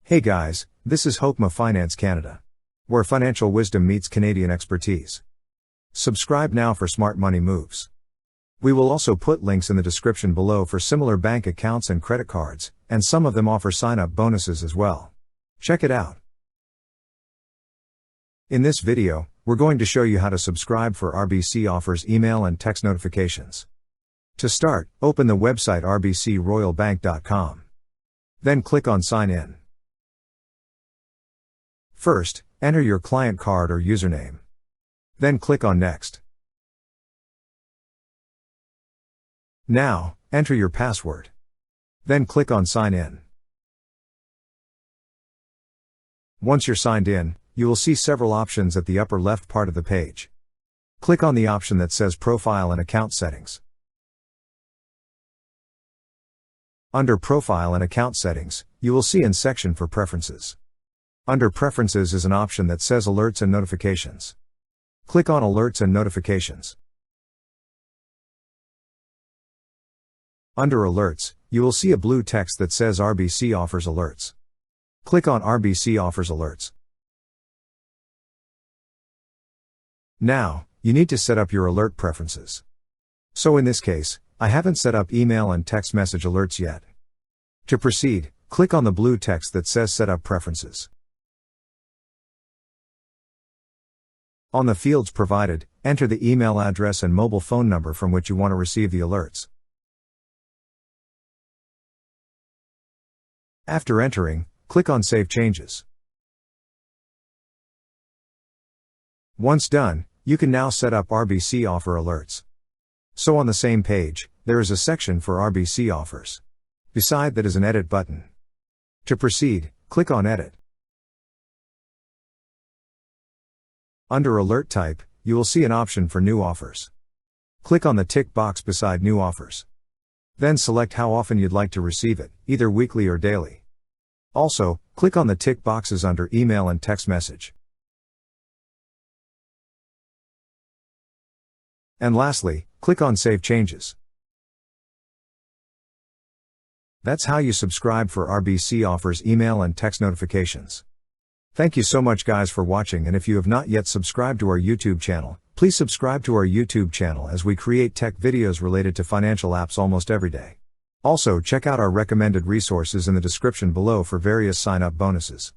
Hey guys, this is Hokma Finance Canada, where financial wisdom meets Canadian expertise. Subscribe now for smart money moves. We will also put links in the description below for similar bank accounts and credit cards, and some of them offer sign-up bonuses as well. Check it out. In this video, we're going to show you how to subscribe for RBC offers email and text notifications. To start, open the website rbcroyalbank.com. Then click on Sign In. First, enter your client card or username. Then click on Next. Now, enter your password. Then click on Sign In. Once you're signed in, you will see several options at the upper left part of the page. Click on the option that says Profile and Account Settings. Under Profile and Account Settings, you will see in Section for Preferences. Under Preferences is an option that says Alerts and Notifications. Click on Alerts and Notifications. Under Alerts, you will see a blue text that says RBC Offers Alerts. Click on RBC Offers Alerts. Now, you need to set up your alert preferences. So in this case, I haven't set up email and text message alerts yet. To proceed, click on the blue text that says Set up Preferences. On the fields provided, enter the email address and mobile phone number from which you want to receive the alerts. After entering, click on Save Changes. Once done, you can now set up RBC offer alerts. So on the same page, there is a section for RBC offers. Beside that is an Edit button. To proceed, click on Edit. Under Alert Type, you will see an option for New Offers. Click on the tick box beside New Offers. Then select how often you'd like to receive it, either weekly or daily. Also, click on the tick boxes under Email and Text Message. And lastly, click on Save Changes. That's how you subscribe for RBC offers email and text notifications. Thank you so much guys for watching, and if you have not yet subscribed to our YouTube channel, please subscribe to our YouTube channel as we create tech videos related to financial apps almost every day. Also check out our recommended resources in the description below for various sign-up bonuses.